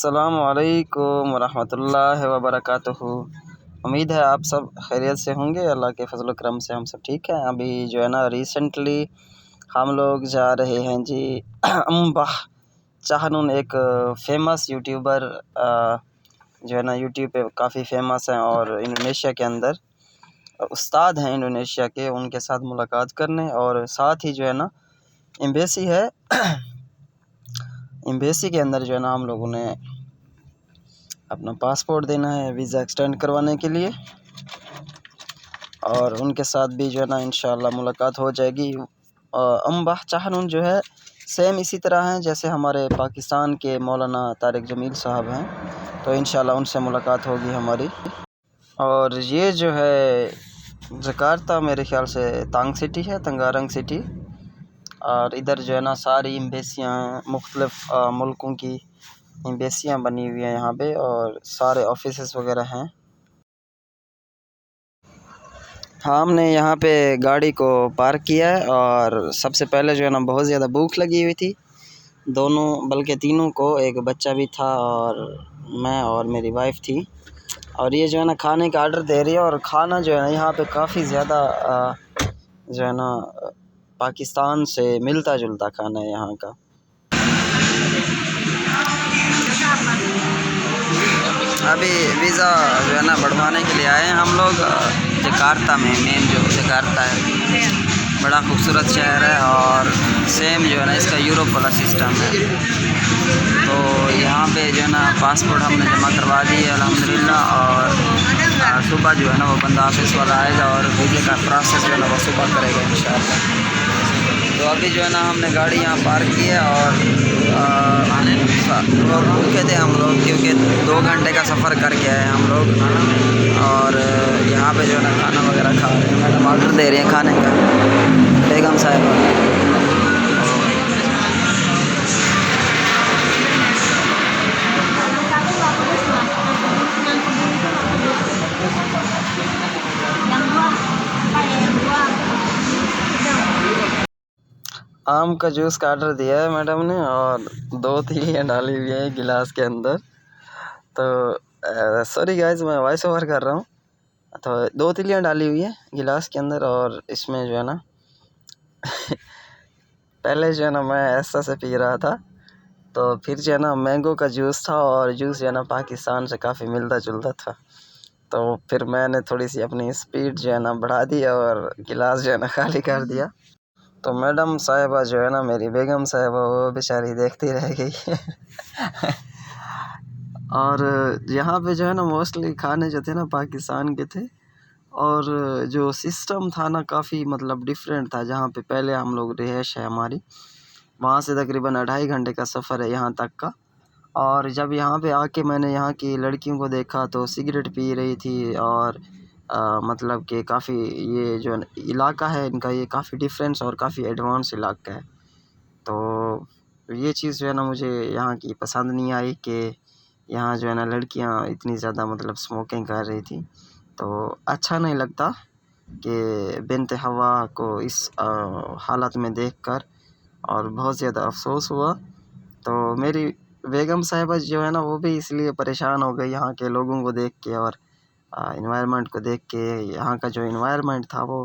अस्सलामु अलैकुम वरहमतुल्लाहि वबरकातुहू। उम्मीद है आप सब खैरियत से होंगे। अल्लाह के फजल करम से हम सब ठीक हैं। अभी जो है ना रिसेंटली हम लोग जा रहे हैं जी अम्बाह चाहनून, एक फेमस यूट्यूबर जो है ना यूट्यूब पे काफ़ी फेमस हैं और इंडोनेशिया के अंदर उस्ताद हैं इंडोनेशिया के, उनके साथ मुलाकात करने, और साथ ही जो है ना एम्बेसी है एम्बेसी के अंदर जो है ना हम लोगों ने अपना पासपोर्ट देना है वीज़ा एक्सटेंड करवाने के लिए, और उनके साथ भी जो है ना इंशाल्लाह मुलाकात हो जाएगी। अम्बाह चाहनून जो है सेम इसी तरह हैं जैसे हमारे पाकिस्तान के मौलाना तारिक जमील साहब हैं, तो इंशाल्लाह उनसे मुलाकात होगी हमारी। और ये जो है जकार्ता मेरे ख़्याल से तांग सिटी है, तंगारंग सिटी, और इधर जो है ना सारी एम्बेसियाँ मुख्तलिफ़ मुल्कों की एम्बेसियाँ बनी हुई हैं यहाँ पे, और सारे ऑफिसेस वगैरह हैं। हमने यहाँ पे गाड़ी को पार्क किया है, और सबसे पहले जो है ना बहुत ज़्यादा भूख लगी हुई थी दोनों, बल्कि तीनों को, एक बच्चा भी था और मैं और मेरी वाइफ थी। और ये जो है ना खाने का आर्डर दे रही है, और खाना जो है ना यहाँ पे काफ़ी ज़्यादा जो है ना पाकिस्तान से मिलता जुलता खाना है यहाँ का। अभी वीज़ा जो है ना बढ़वाने के लिए आए हैं हम लोग जकार्ता में। मेन जो जकार्ता है बड़ा खूबसूरत शहर है, और सेम जो है ना इसका यूरोप वाला सिस्टम है। तो यहाँ पे जो है ना पासपोर्ट हमने जमा करवा दी है अल्हम्दुलिल्लाह, और सुबह जो है ना वो बंदा ऑफिस वाला आएगा और वीज़े का प्रोसेस जो है ना वो सुबह करेगा इंशाअल्लाह। तो अभी जो है ना हमने गाड़ी यहाँ पार्क की है, और भूखे थे हम लोग क्योंकि 2 घंटे का सफ़र करके आए हम लोग, और यहाँ पे जो है ना खाना वगैरह खा रहे हैं। मैडम ऑर्डर दे रही हैं खाने का, बेगम साहिबा। आम का जूस का ऑर्डर दिया है मैडम ने, और 2 तीलियाँ डाली हुई हैं गिलास के अंदर। तो सॉरी गाइस, मैं वॉइस ओवर कर रहा हूँ। तो 2 तीलियाँ डाली हुई है गिलास के अंदर, और इसमें जो है ना पहले जो है ना मैं ऐसा से पी रहा था, तो फिर जो है ना मैंगो का जूस था, और जूस जो है ना पाकिस्तान से काफ़ी मिलता जुलता था। तो फिर मैंने थोड़ी सी अपनी स्पीड जो है ना बढ़ा दी, और गिलास जो है ना खाली कर दिया। तो मैडम साहिबा जो है ना, मेरी बेगम साहिबा, वो बेचारी देखती रह गई और यहाँ पे जो है ना मोस्टली खाने जो थे ना पाकिस्तान के थे, और जो सिस्टम था ना काफ़ी मतलब डिफरेंट था। जहाँ पे पहले हम लोग रिहाइश है हमारी, वहाँ से तकरीबन 2.5 घंटे का सफ़र है यहाँ तक का। और जब यहाँ पे आके मैंने यहाँ की लड़कियों को देखा तो सिगरेट पी रही थी, और मतलब कि काफ़ी ये जो इलाका है इनका, ये काफ़ी डिफरेंस और काफ़ी एडवांस इलाका है। तो ये चीज़ जो है ना मुझे यहाँ की पसंद नहीं आई कि यहाँ जो है ना लड़कियाँ इतनी ज़्यादा मतलब स्मोकिंग कर रही थी। तो अच्छा नहीं लगता कि बिन्त हवा को इस हालत में देखकर, और बहुत ज़्यादा अफसोस हुआ। तो मेरी बेगम साहिबा जो है ना वो भी इसलिए परेशान हो गई यहाँ के लोगों को देख के, और इन्वायरमेंट को देख के। यहाँ का जो इन्वायरमेंट था वो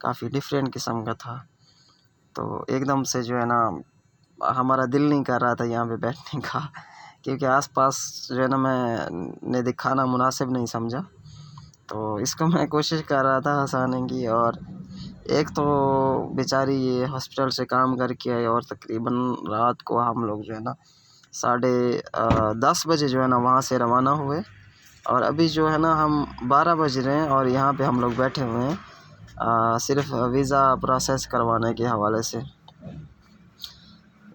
काफ़ी डिफरेंट किस्म का था। तो एकदम से जो है ना हमारा दिल नहीं कर रहा था यहाँ पे बैठने का, क्योंकि आसपास जो है ना मैंने दिखाना मुनासिब नहीं समझा। तो इसको मैं कोशिश कर रहा था हंसाने की, और एक तो बेचारी ये हॉस्पिटल से काम करके आई, और तकरीबन रात को हम लोग जो है ना 10:30 बजे जो है ना वहाँ से रवाना हुए, और अभी जो है ना हम 12 बज रहे हैं, और यहाँ पे हम लोग बैठे हुए हैं सिर्फ वीज़ा प्रोसेस करवाने के हवाले से।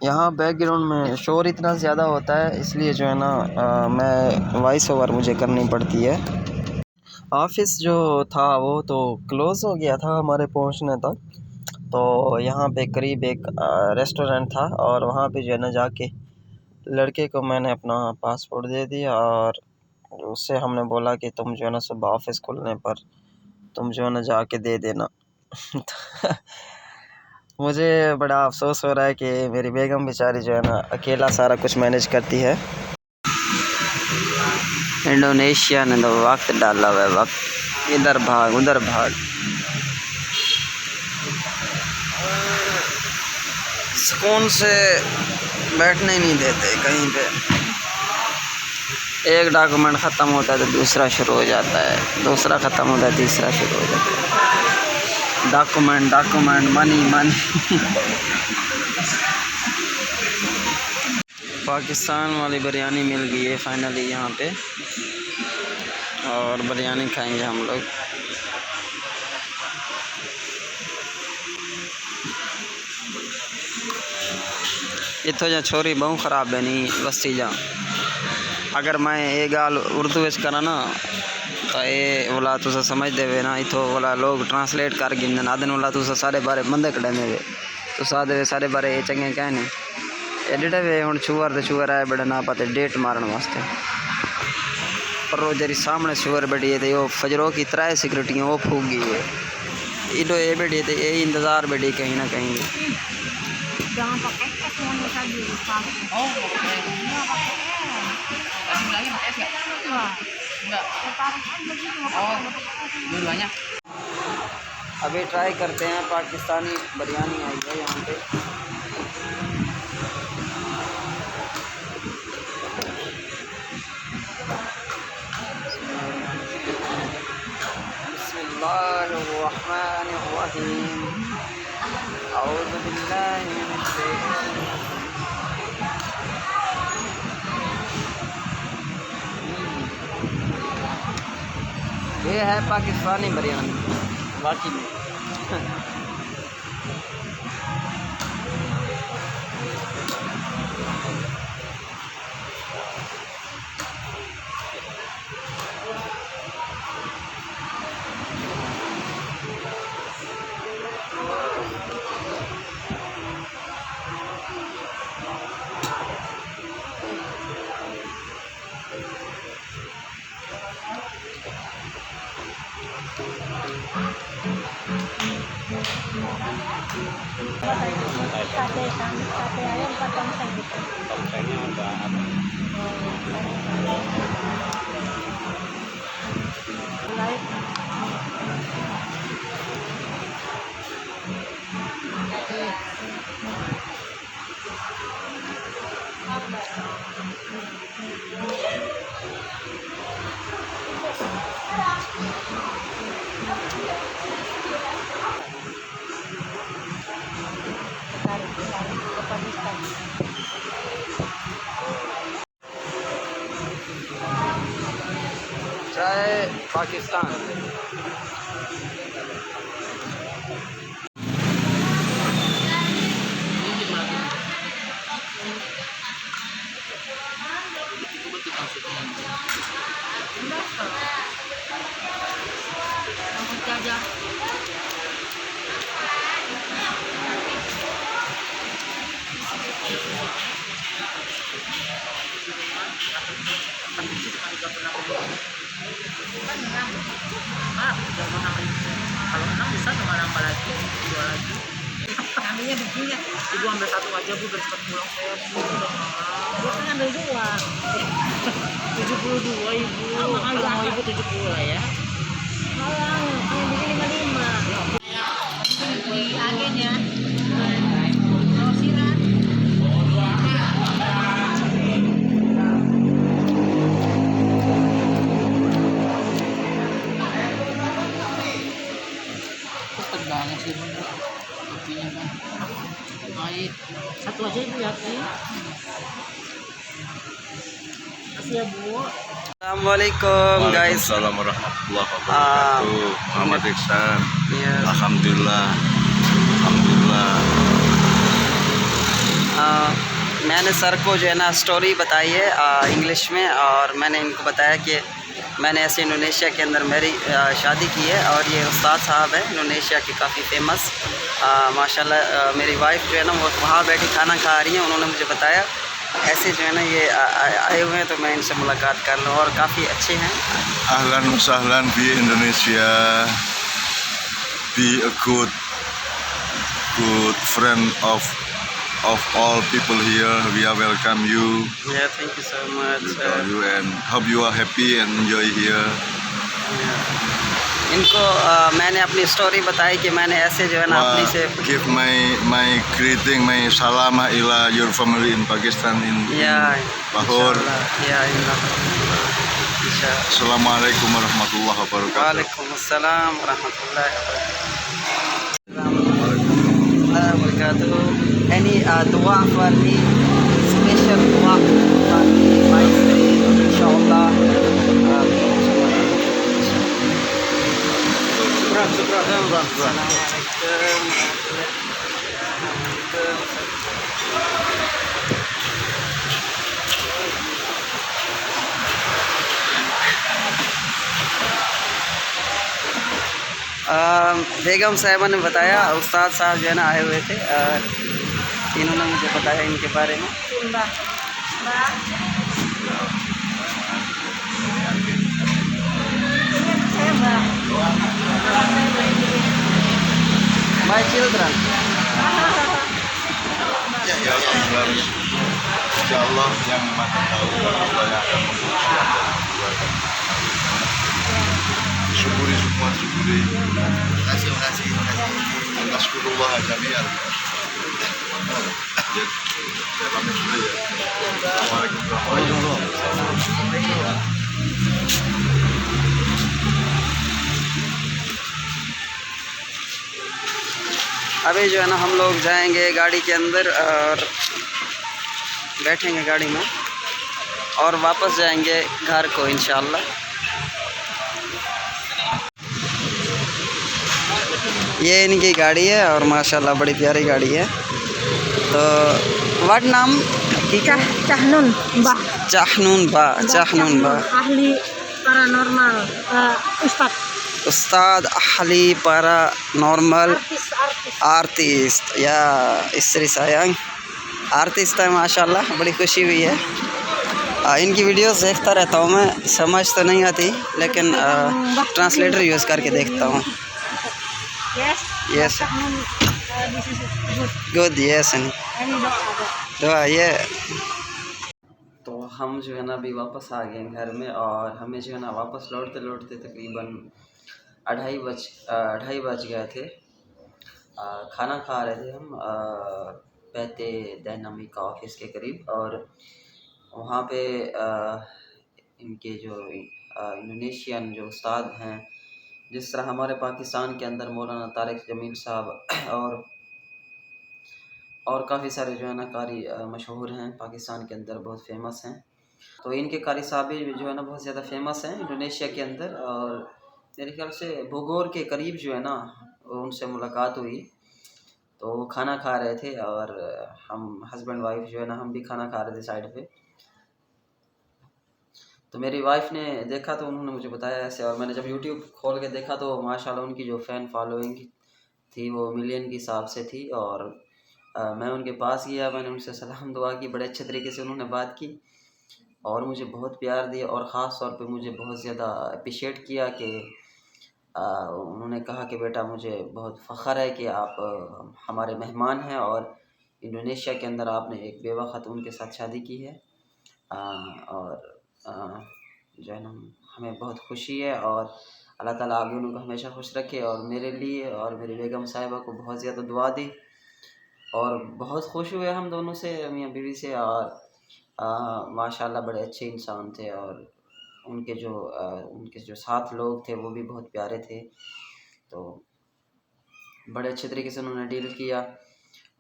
यहाँ बैकग्राउंड में शोर इतना ज़्यादा होता है, इसलिए जो है ना मैं वॉइस ओवर मुझे करनी पड़ती है। ऑफ़िस जो था वो तो क्लोज़ हो गया था हमारे पहुँचने तक। तो यहाँ पे करीब एक रेस्टोरेंट था, और वहाँ पे जो है ना जाके लड़के को मैंने अपना पासपोर्ट दे दिया, और उससे हमने बोला कि तुम जो है ना सुबह ऑफ़िस खुलने पर तुम जो है ना जाके दे देना मुझे बड़ा अफसोस हो रहा है कि मेरी बेगम बेचारी जो है ना अकेला सारा कुछ मैनेज करती है। इंडोनेशिया ने तो वक्त डाला हुआ है, वक्त। इधर भाग उधर भाग, सुकून से बैठने नहीं देते कहीं पे। एक डॉक्यूमेंट ख़त्म होता है तो दूसरा शुरू हो जाता है, दूसरा ख़त्म होता है तीसरा शुरू हो जाता है। Document document, money money. Pakistan वाली बिरयानी मिल गई है फाइनली यहाँ पे, और बिरयानी खाएंगे हम लोग। इतो जा छोरी बहु ख़राब है नहीं वस्ती जा। अगर मैं ये गाल उर्दू में करा ना तो ये बोला तुस समझ देवे ना, इतो बोला लोग ट्रांसलेट कर गिन आदन बोला तुस सारे बारे बंदे कड़े में तो सारे बारे चंगे कहने एडिट वे हूँ शुगर तो शुगर आए बड़े ना पाते डेट मारन वास्ते। पर वो जरी सामने शुगर बैठी है तो वो फजरों की 3 सिक्योरिटियाँ वो फूक गई है, इडो ये बैठी है तो ये इंतज़ार बैठी कहीं ना कहीं। अभी ट्राई करते हैं, पाकिस्तानी बिरयानी आई है यहाँ पे। बिस्मिल्लाहिर्रहमानिर्रहीम, औज़ु बिल्लाहि मिनश शैतानिर रजीम। ये है पाकिस्तानी बिरयानी वाकई में। Sate ayam apa tongseng gitu? Tongsengnya ada apa? चाय Pakistan. Kalau 6 bisa cuma nambah lagi, 2 lagi. Ambilnya begini. Ibu ambil 1 aja Bu, biar cepat pulang saya Bu. Gua kan ambil 2. 72 Ibu. Kalau mau Ibu 70 lah ya. Malah, yang bikin 55. Di agen ya. Satu aja Ibu ya, kasih ya Bu. Assalamualaikum guys. Assalamualaikum warahmatullahi wabarakatuh. Muhammad Iksan. Yes. Alhamdulillah. Alhamdulillah. मैंने sir को जो है ना story बताई है English में, और मैंने इनको बताया कि मैंने ऐसे इंडोनेशिया के अंदर मेरी शादी की है, और ये उस्ताद साहब है इंडोनेशिया के काफ़ी फेमस। माशाल्लाह मेरी वाइफ जो है ना वो वहाँ बैठी खाना खा रही हैं, उन्होंने मुझे बताया ऐसे जो है ना ये आए हुए हैं, तो मैं इनसे मुलाकात कर लूँ, और काफ़ी अच्छे हैं। Ahlan wa sahlan di Indonesia. Be a good friend of of all people here. We are welcome you. Yeah, thank you so much. Welcome you and hope you are happy and enjoy here. इनको मैंने अपनी story बताई कि मैंने ऐसे जो है ना अपनी से Give my greeting, my salam ila your family in Pakistan in Lahore. Assalamualaikum warahmatullahi wabarakatuh. Waalaikumsalam warahmatullahi wabarakatuh. Any dua for me? Special dua for me, my street, inshallah. बेगम साहिबा ने बताया उस्ताद साहब जो है ना आए हुए थे, इन्होंने मुझे बताया इनके बारे में। My children. Ya, insyaallah yang Maha Tahu Allah yang akan mengujian dan mengeluarkan. Syukuri semua, syukuri. Terima kasih. Alhamdulillah jami'an. Ya, saya pamit dulu ya. Assalamualaikum warahmatullahi wabarakatuh. अभी जो है ना हम लोग जाएंगे गाड़ी के अंदर और बैठेंगे गाड़ी में और वापस जाएंगे घर को इंशाल्लाह। ये इनकी गाड़ी है और माशाल्लाह बड़ी प्यारी गाड़ी है। तो व्हाट नाम? चाहनून बा ahli paranormal, उस्ताद ahli paranormal आर्टिस्ट या istri sayang आर्टिस्ट है माशाल्लाह, बड़ी खुशी हुई है। इनकी वीडियोस देखता रहता हूँ मैं, समझ तो नहीं आती लेकिन ट्रांसलेटर यूज़ करके देखता हूँ। यस गुड, यस दुआ ये। तो हम जो है ना अभी वापस आ गए घर में और हमें जो है ना वापस लौटते तकरीबन 2:30 बज गए थे। खाना खा रहे थे हम पैते डायनामिक ऑफिस के करीब और वहाँ पे इनके जो इंडोनेशियन जो उस्ताद हैं, जिस तरह हमारे पाकिस्तान के अंदर मौलाना तारिक जमील साहब और काफ़ी सारे जो है ना कारी मशहूर हैं, पाकिस्तान के अंदर बहुत फेमस हैं। तो इनके कारी साहब भी जो है ना बहुत ज़्यादा फेमस हैं इंडोनेशिया के अंदर। और मेरे ख्याल से बोगोर के करीब जो है ना उनसे मुलाकात हुई, तो वो खाना खा रहे थे और हम हस्बैंड वाइफ जो है ना हम भी खाना खा रहे थे साइड पे। तो मेरी वाइफ ने देखा तो उन्होंने मुझे बताया ऐसे, और मैंने जब यूट्यूब खोल के देखा तो माशाल्लाह उनकी जो फ़ैन फॉलोइंग थी वो मिलियन के हिसाब से थी। और मैं उनके पास गया, मैंने उनसे सलाम दुआ की, बड़े अच्छे तरीके से उन्होंने बात की और मुझे बहुत प्यार दिया और ख़ास तौर पे मुझे बहुत ज़्यादा अप्रिशिएट किया कि उन्होंने कहा कि बेटा मुझे बहुत फ़ख्र है कि आप हमारे मेहमान हैं और इंडोनेशिया के अंदर आपने एक बेवा ख़ातून के साथ शादी की है। और जो है ना हमें बहुत खुशी है और अल्लाह ताला आप दोनों को हमेशा खुश रखे। और मेरे लिए और मेरी बेगम साहिबा को बहुत ज़्यादा दुआ दी और बहुत खुश हुए हम दोनों से, मियाँ बीवी से। और माशाल्लाह बड़े अच्छे इंसान थे और उनके जो साथ लोग थे वो भी बहुत प्यारे थे। तो बड़े अच्छे तरीके से उन्होंने डील किया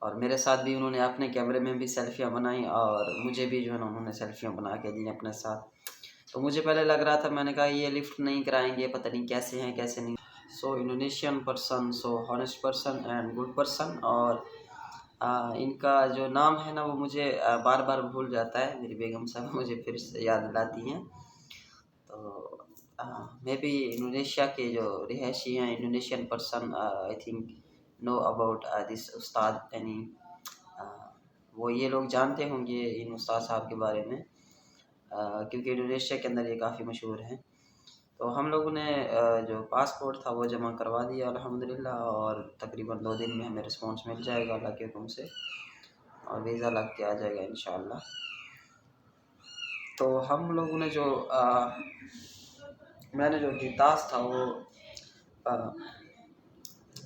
और मेरे साथ भी उन्होंने अपने कैमरे में भी सेल्फियाँ बनाई और मुझे भी जो है ना उन्होंने सेल्फियाँ बना के दी अपने साथ। तो मुझे पहले लग रहा था, मैंने कहा ये लिफ्ट नहीं कराएंगे, पता नहीं कैसे हैं कैसे नहीं। So Indonesian person, so honest person and good person. और इनका जो नाम है ना वो मुझे बार बार भूल जाता है, मेरी बेगम साहब मुझे फिर से याद दिलाती हैं। तो मे बी इंडोनेशिया के जो रिहायशी हैं, Indonesian person I think know about this उस्ताद यानी वो ये लोग जानते होंगे इन उस्ताद साहब के बारे में क्योंकि इंडोनेशिया के अंदर ये काफ़ी मशहूर हैं। तो हम लोगों ने जो पासपोर्ट था वो जमा करवा दिया अल्हम्दुलिल्लाह और तकरीबन 2 दिन में हमें रिस्पांस मिल जाएगा अल्लाह के हुक्म से। और वीज़ा लग के आ जाएगा इंशाल्लाह। तो हम लोगों ने जो मैंने जो गितास था वो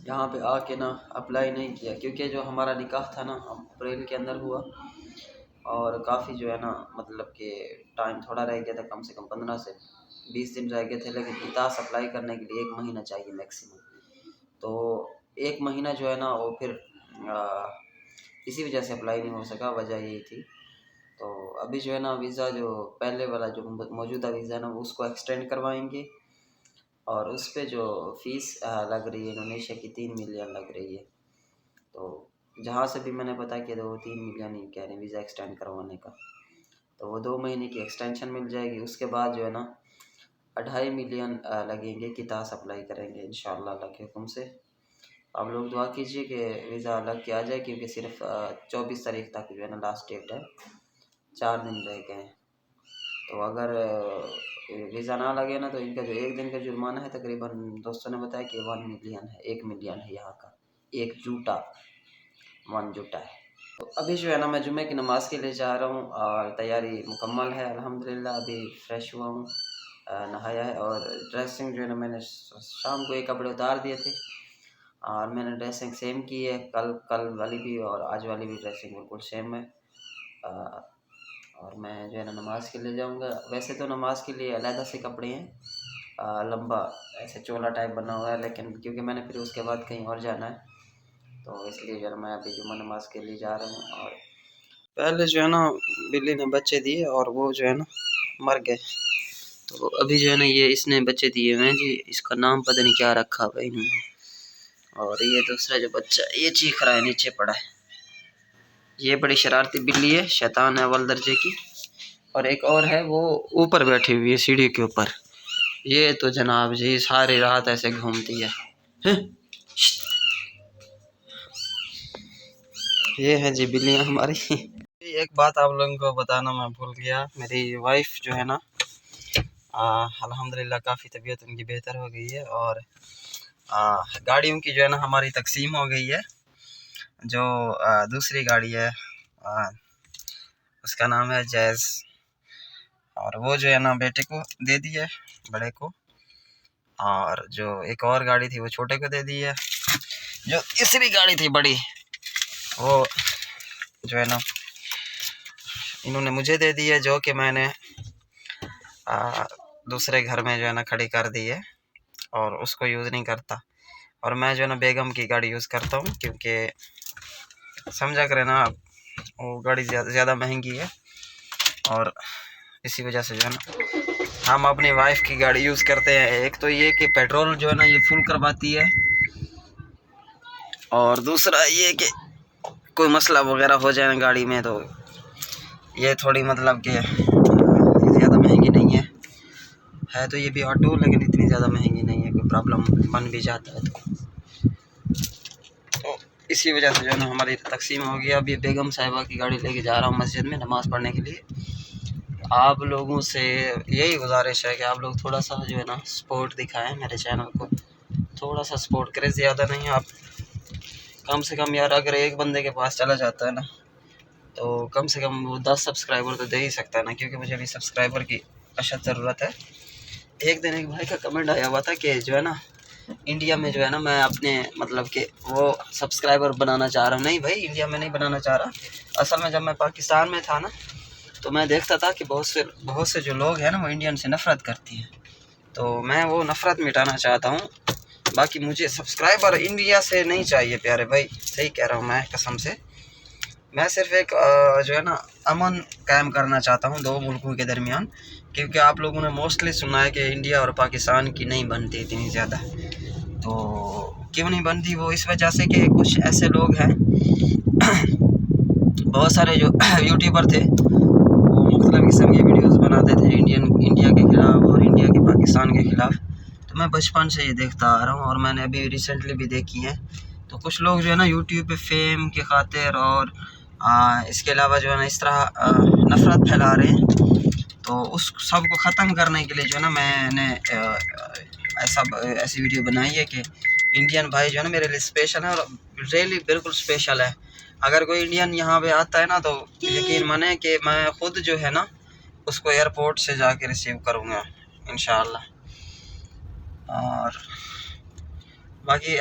यहाँ पे आके ना अप्लाई नहीं किया, क्योंकि जो हमारा निकाह था ना अप्रैल के अंदर हुआ और काफ़ी जो है ना मतलब कि टाइम थोड़ा रह गया था, कम से कम 15 से 20 दिन रह गए थे। लेकिन गितास अप्लाई करने के लिए 1 महीना चाहिए मैक्सिमम, तो 1 महीना जो है ना वो फिर इसी वजह से अप्लाई नहीं हो सका, वजह यही थी। तो अभी जो है ना वीज़ा जो पहले वाला जो मौजूदा वीज़ा है ना वो उसको एक्सटेंड करवाएंगे और उस पर जो फ़ीस लग रही है इंडोनेशिया की 3 मिलियन लग रही है। तो जहाँ से भी मैंने पता किया तो वो 3 मिलियन ही कह रहे हैं वीज़ा एक्सटेंड करवाने का। तो वो 2 महीने की एक्सटेंशन मिल जाएगी। उसके बाद जो है ना 2.5 मिलियन लगेंगे गितास अप्लाई करेंगे इंशाल्लाह अल्लाह के हुक्म से। आप लोग दुआ कीजिए कि वीज़ा लग के आ जाए, क्योंकि सिर्फ 24 तारीख तक जो है ना लास्ट डेट है, 4 दिन रह गए हैं। तो अगर वीज़ा ना लगे ना तो इनका जो 1 दिन का जुर्माना है तकरीबन दोस्तों ने बताया कि 1 मिलियन है, 1 मिलियन है यहाँ का, 1 जूटा है। तो अभी जो है ना मैं जुमे की नमाज़ के लिए जा रहा हूँ और तैयारी मुकम्मल है अल्हम्दुलिल्लाह। अभी फ्रेश हुआ हूँ, नहाया है और ड्रेसिंग जो है ना मैंने शाम को ये कपड़े उतार दिए थे और मैंने ड्रेसिंग सेम की है, कल वाली भी और आज वाली भी ड्रेसिंग बिल्कुल सेम है। और मैं जो है ना नमाज़ के लिए जाऊंगा। वैसे तो नमाज़ के लिए अलग से कपड़े हैं, लंबा ऐसे चोला टाइप बना हुआ है, लेकिन क्योंकि मैंने फिर उसके बाद कहीं और जाना है तो इसलिए जो है मैं अभी जुम्मा नमाज़ के लिए जा रहा हूँ। और पहले जो है ना बिल्ली ने बच्चे दिए और वो जो है ना मर गए, तो अभी जो है ना ये इसने बच्चे दिए हुए हैं जी, इसका नाम पता नहीं क्या रखा हुआ इन्होंने। और ये दूसरा जो बच्चा ये चीख रहा है, नीचे पड़ा है। ये बड़ी शरारती बिल्ली है, शैतान है अव्वल दर्जे की। और एक और है वो ऊपर बैठी हुई है सीढ़ी के ऊपर। ये तो जनाब जी सारी रात ऐसे घूमती है। ये है जी बिल्लियाँ हमारी। एक बात आप लोगों को बताना मैं भूल गया, मेरी वाइफ जो है ना अल्हम्दुलिल्लाह काफ़ी तबीयत उनकी बेहतर हो गई है और गाड़ियों की जो है ना हमारी तकसीम हो गई है। जो दूसरी गाड़ी है उसका नाम है जैज़, और वो जो है ना बेटे को दे दी है, बड़े को, और जो एक और गाड़ी थी वो छोटे को दे दी है। जो तीसरी गाड़ी थी बड़ी वो जो है ना इन्होंने मुझे दे दी है, जो कि मैंने दूसरे घर में जो है ना खड़ी कर दी है और उसको यूज़ नहीं करता। और मैं जो है ना बेगम की गाड़ी यूज़ करता हूँ, क्योंकि समझा करें ना वो गाड़ी ज़्यादा महंगी है और इसी वजह से जो है ना हम अपनी वाइफ की गाड़ी यूज़ करते हैं। एक तो ये कि पेट्रोल जो है ना ये फुल करवाती है, और दूसरा ये कि कोई मसला वगैरह हो जाए ना गाड़ी में तो ये थोड़ी मतलब कि ज़्यादा महंगी नहीं है तो ये भी ऑटो, लेकिन इतनी ज़्यादा महंगी नहीं है, कोई प्रॉब्लम बन भी जाता है तो इसी वजह से जो है ना हमारी तकसीम हो गई। अभी बेगम साहिबा की गाड़ी लेके जा रहा हूँ मस्जिद में नमाज़ पढ़ने के लिए। आप लोगों से यही गुजारिश है कि आप लोग थोड़ा सा जो है ना सपोर्ट दिखाएं मेरे चैनल को, थोड़ा सा सपोर्ट करें, ज़्यादा नहीं, आप कम से कम यार अगर एक बंदे के पास चला जाता है ना तो कम से कम वो 10 सब्सक्राइबर तो दे ही सकता है ना, क्योंकि मुझे भी सब्सक्राइबर की अशद ज़रूरत है। एक दिन एक भाई का कमेंट आया हुआ था कि जो है ना इंडिया में जो है ना मैं अपने मतलब कि वो सब्सक्राइबर बनाना चाह रहा हूँ। नहीं भाई, इंडिया में नहीं बनाना चाह रहा। असल में जब मैं पाकिस्तान में था ना तो मैं देखता था कि बहुत से जो लोग हैं ना वो इंडियन से नफ़रत करती हैं, तो मैं वो नफ़रत मिटाना चाहता हूँ। बाकी मुझे सब्सक्राइबर इंडिया से नहीं चाहिए प्यारे भाई, सही कह रहा हूँ मैं कसम से। मैं सिर्फ एक जो है ना अमन कायम करना चाहता हूँ 2 मुल्कों के दरमियान, क्योंकि आप लोगों ने मोस्टली सुना है कि इंडिया और पाकिस्तान की नहीं बनती इतनी ज़्यादा। तो क्यों नहीं बनती? वो इस वजह से कि कुछ ऐसे लोग हैं बहुत सारे जो यूट्यूबर थे वो मुख्तलिफ़ किस्म की वीडियोस बनाते थे इंडिया के ख़िलाफ़ और इंडिया के पाकिस्तान के ख़िलाफ़। तो मैं बचपन से ये देखता आ रहा हूँ और मैंने अभी रिसेंटली भी देखी है। तो कुछ लोग जो है ना यूट्यूब पे फेम की खातिर और इसके अलावा जो है ना इस तरह नफ़रत फैला रहे हैं। तो उस सब को ख़त्म करने के लिए जो है ना मैंने ऐसी वीडियो बनाई है कि इंडियन भाई जो है ना मेरे लिए स्पेशल है और रियली बिल्कुल स्पेशल है। अगर कोई इंडियन यहाँ पे आता है ना तो यकीन माने कि मैं ख़ुद जो है ना उसको एयरपोर्ट से जाके रिसीव करूँगा इंशाअल्लाह। और बाकी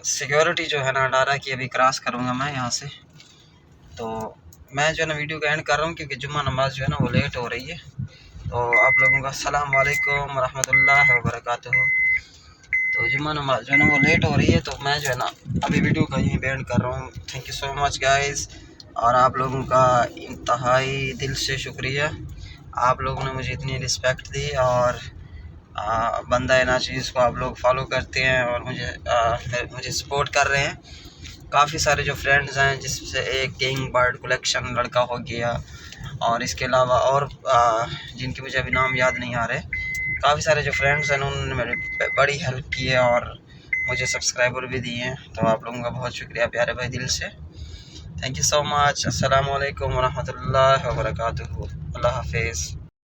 सिक्योरिटी जो है ना डारा की अभी क्रॉस करूँगा मैं यहाँ से। तो मैं जो है ना वीडियो का एंड कर रहा हूँ क्योंकि जुम्मा नमाज जो है ना वो लेट हो रही है। तो आप लोगों का अस्सलाम वालेकुम रहमतुल्लाहि व बरकातुहू। तो जुम्मा नमाज जो है ना वो लेट हो रही है, तो मैं जो है ना अभी वीडियो का यहीं एंड कर रहा हूँ। Thank you so much guys, और आप लोगों का इंतहाई दिल से शुक्रिया। आप लोगों ने मुझे इतनी रिस्पेक्ट दी और बंदा नाचीज़ को आप लोग फॉलो करते हैं और मुझे सपोर्ट कर रहे हैं। काफ़ी सारे जो फ्रेंड्स हैं, जिससे एक किंग बर्ड कलेक्शन लड़का हो गया, और इसके अलावा और जिनके मुझे अभी नाम याद नहीं आ रहे, काफ़ी सारे जो फ्रेंड्स हैं उन्होंने मेरी बड़ी हेल्प की है और मुझे सब्सक्राइबर भी दिए हैं। तो आप लोगों का बहुत शुक्रिया प्यारे भाई, दिल से थैंक यू सो मच। अस्सलाम वालेकुम व रहमतुल्लाहि व बरकातुहू। अल्लाह हाफिज़।